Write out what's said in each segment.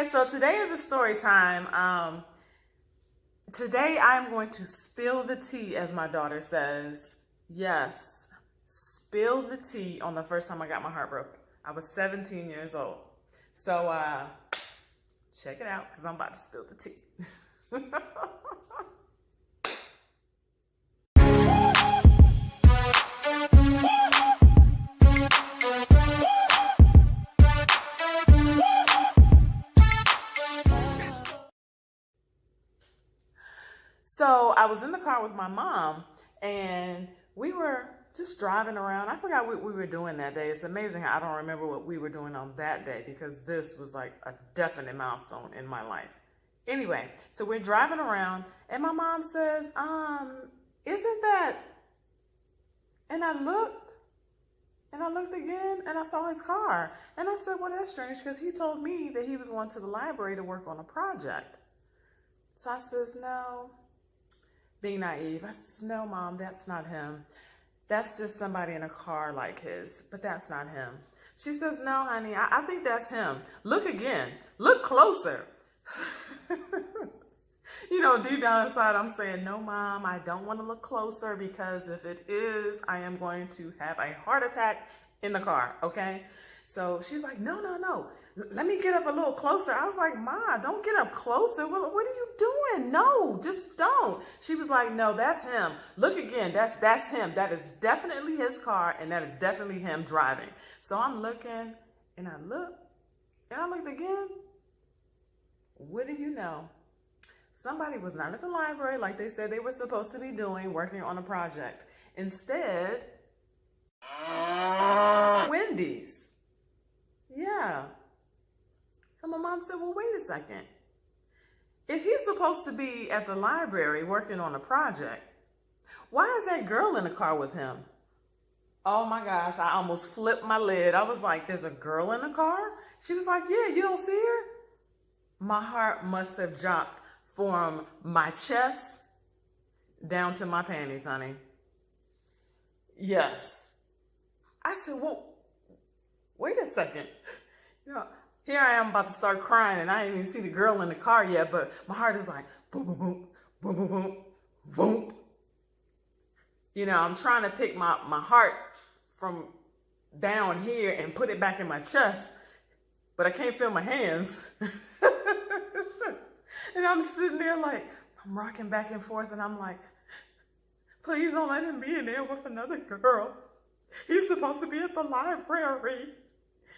Okay, so today is a story time. Today I'm going to spill the tea, as my daughter says. Yes, spill the tea on the first time I got my heart broke. I was 17 years old. So check it out, because I'm about to spill the tea. So I was in the car with my mom, and we were just driving around. I forgot what we were doing that day. It's amazing how I don't remember what we were doing on that day, because this was like a definite milestone in my life. Anyway, so we're driving around, and my mom says, isn't that, and I looked again, and I saw his car. And I said, well, that's strange, because he told me that he was going to the library to work on a project. So I says, no. Being naive, I said, no, Mom, that's not him. That's just somebody in a car like his, but that's not him. She says, no, honey, I think that's him. Look again. Look closer. You know, deep down inside, I'm saying, no, Mom, I don't want to look closer, because if it is, I am going to have a heart attack in the car, okay? So she's like, no. Let me get up a little closer. I was like, Ma, don't get up closer. What are you doing? No, just don't. She was like, no, that's him. Look again. That's him. That is definitely his car, and that is definitely him driving. So I'm looking, and I looked again. What do you know? Somebody was not at the library like they said they were supposed to be doing, working on a project. Instead, Wendy's. Yeah. So my mom said, well, wait a second. If he's supposed to be at the library working on a project, why is that girl in the car with him? Oh my gosh, I almost flipped my lid. I was like, there's a girl in the car? She was like, yeah, you don't see her? My heart must have jumped from my chest down to my panties, honey. Yes. I said, well, wait a second. You know, here I am about to start crying, and I didn't even see the girl in the car yet, but my heart is like, boom, boom, boom, boom, boom, boom, boom. You know, I'm trying to pick my heart from down here and put it back in my chest, but I can't feel my hands. And I'm sitting there like, I'm rocking back and forth, and I'm like, please don't let him be in there with another girl. He's supposed to be at the library.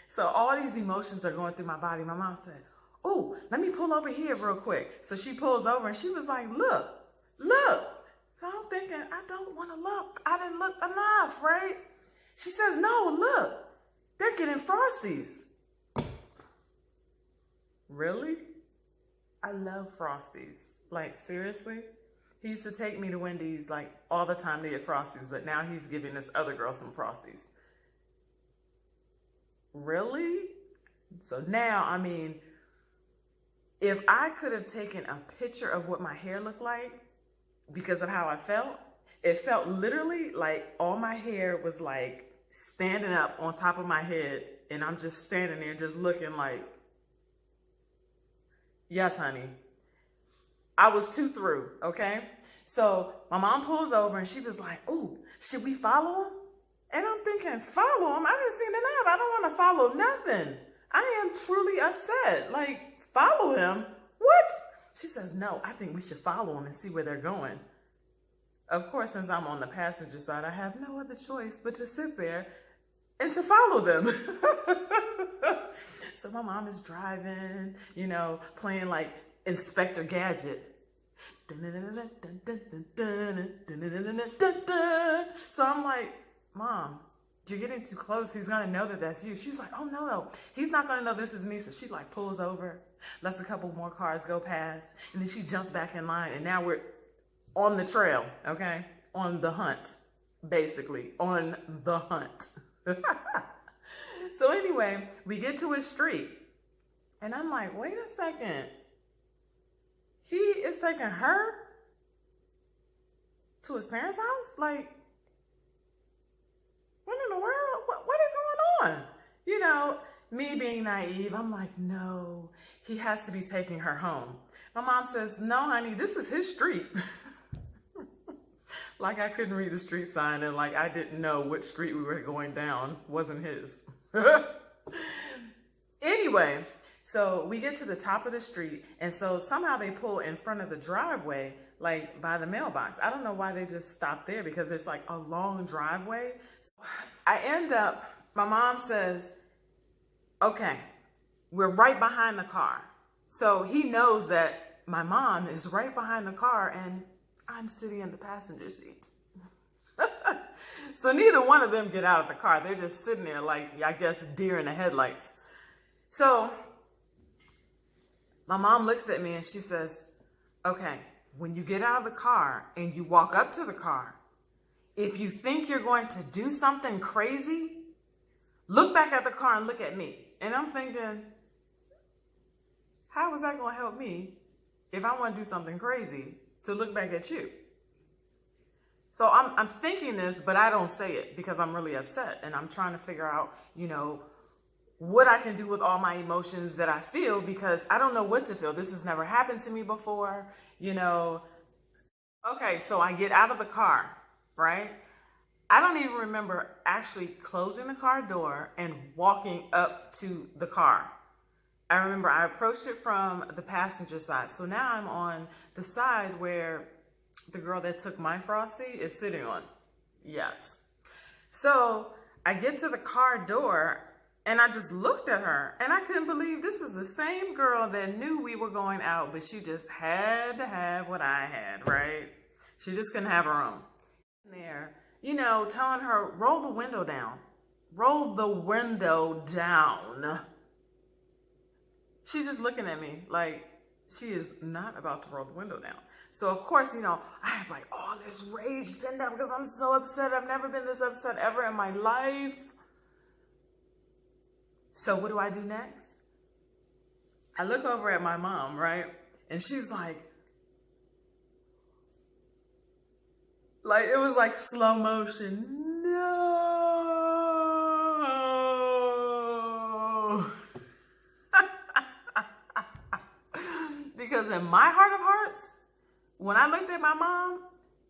So all these emotions are going through my body. My mom said, oh, let me pull over here real quick. So she pulls over, and she was like, look. So I'm thinking, I don't want to look. I didn't look enough, right? She says, no, look. They're getting Frosties. Really? I love Frosties. Like, seriously? He used to take me to Wendy's like all the time to get Frosties, but now he's giving this other girl some Frosties. Really? So now, I mean, if I could have taken a picture of what my hair looked like because of how I felt, it felt literally like all my hair was like standing up on top of my head, and I'm just standing there just looking like, yes, honey. I was too through, okay? So my mom pulls over, and she was like, oh, should we follow him? And I'm thinking, follow him? I didn't see enough. I don't want to follow nothing. I am truly upset. Like, follow him? What? She says, no, I think we should follow him and see where they're going. Of course, since I'm on the passenger side, I have no other choice but to sit there and to follow them. So my mom is driving, you know, playing like Inspector Gadget. So I'm like, Mom, you're getting too close. He's going to know that that's you. She's like, oh, no. He's not going to know this is me. So she like pulls over, lets a couple more cars go past, and then she jumps back in line. And now we're on the trail, okay? On the hunt, basically. On the hunt. So anyway, we get to his street. And I'm like, wait a second. He is taking her to his parents' house? Like, what in the world? What is going on? You know, me being naive, I'm like, no, he has to be taking her home. My mom says, no, honey, this is his street. Like I couldn't read the street sign and like I didn't know which street we were going down. Wasn't his. Anyway, so we get to the top of the street, and so somehow they pull in front of the driveway, like by the mailbox. I don't know why they just stopped there because it's like a long driveway. So I end up, my mom says, okay, we're right behind the car. So he knows that my mom is right behind the car and I'm sitting in the passenger seat. So neither one of them get out of the car. They're just sitting there like, I guess, deer in the headlights. So my mom looks at me and she says, okay, when you get out of the car and you walk up to the car, if you think you're going to do something crazy, look back at the car and look at me. And I'm thinking, how is that going to help me if I want to do something crazy to look back at you? So I'm thinking this, but I don't say it because I'm really upset and I'm trying to figure out, you know, what I can do with all my emotions that I feel because I don't know what to feel. This has never happened to me before, you know. Okay, so I get out of the car, right? I don't even remember actually closing the car door and walking up to the car. I remember I approached it from the passenger side. So now I'm on the side where the girl that took my Frosty is sitting on. Yes. So I get to the car door and I just looked at her and I couldn't believe this is the same girl that knew we were going out, but she just had to have what I had, right? She just couldn't have her own. There, you know, telling her, roll the window down. Roll the window down. She's just looking at me like she is not about to roll the window down. So of course, you know, I have like all this rage pinned up because I'm so upset. I've never been this upset ever in my life. So what do I do next? I look over at my mom, right? And she's like it was like slow motion. No. Because in my heart of hearts, when I looked at my mom,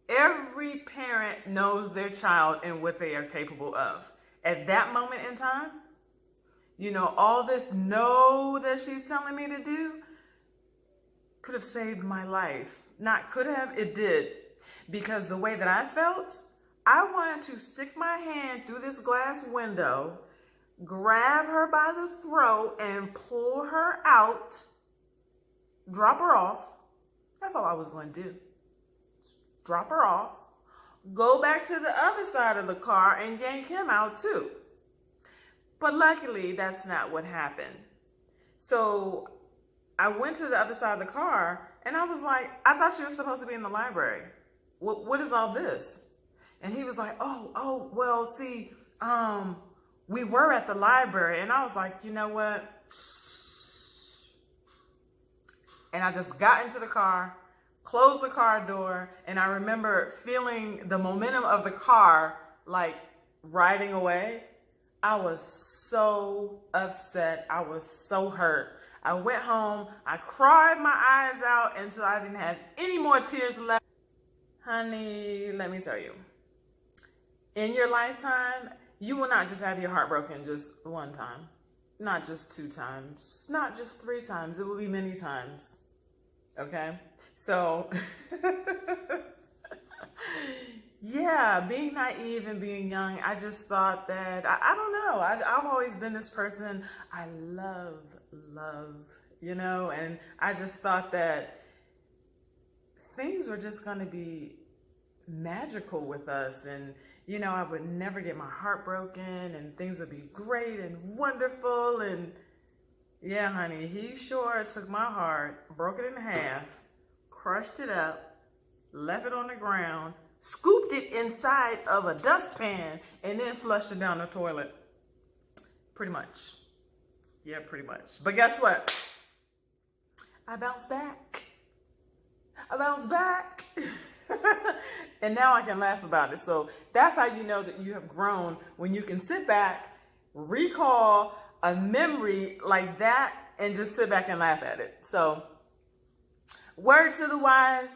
every parent knows their child and what they are capable of. At that moment in time, you know, all this no that she's telling me to do could have saved my life. Not could have, it did. Because the way that I felt, I wanted to stick my hand through this glass window, grab her by the throat and pull her out, drop her off. That's all I was going to do. Drop her off, go back to the other side of the car and yank him out too. But luckily, that's not what happened. So I went to the other side of the car and I was like, I thought you were supposed to be in the library. What is all this? And he was like, oh, well, see, we were at the library. And I was like, you know what? And I just got into the car, closed the car door, and I remember feeling the momentum of the car like riding away. I was so upset. I was so hurt. I went home. I cried my eyes out until I didn't have any more tears left. Honey, let me tell you, in your lifetime, you will not just have your heart broken just one time, not just 2 times, not just 3 times. It will be many times. Okay? So, yeah, being naive and being young, I just thought that, I don't know, I've always been this person, I love, you know, and I just thought that things were just going to be magical with us, and, you know, I would never get my heart broken, and things would be great and wonderful, and yeah, honey, he sure took my heart, broke it in half, crushed it up, left it on the ground, scooped it inside of a dustpan, and then flushed it down the toilet. Pretty much. Yeah, pretty much. But guess what? I bounced back. And now I can laugh about it. So that's how you know that you have grown, when you can sit back, recall a memory like that and just sit back and laugh at it. So, word to the wise,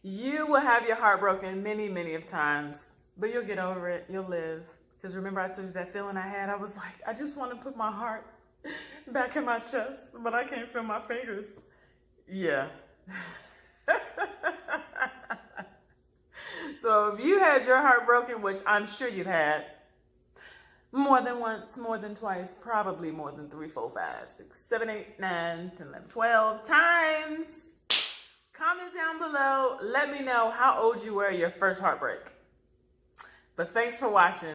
you will have your heart broken many, many of times, but you'll get over it. You'll live. Because remember I told you that feeling I had? I was like, I just want to put my heart back in my chest, but I can't feel my fingers. Yeah. So if you had your heart broken, which I'm sure you've had, more than once, more than twice, probably more than 3, 4, 5, 6, 7, 8, 9, 10, 11, 12 times, comment down below. Let me know how old you were at your first heartbreak. But thanks for watching.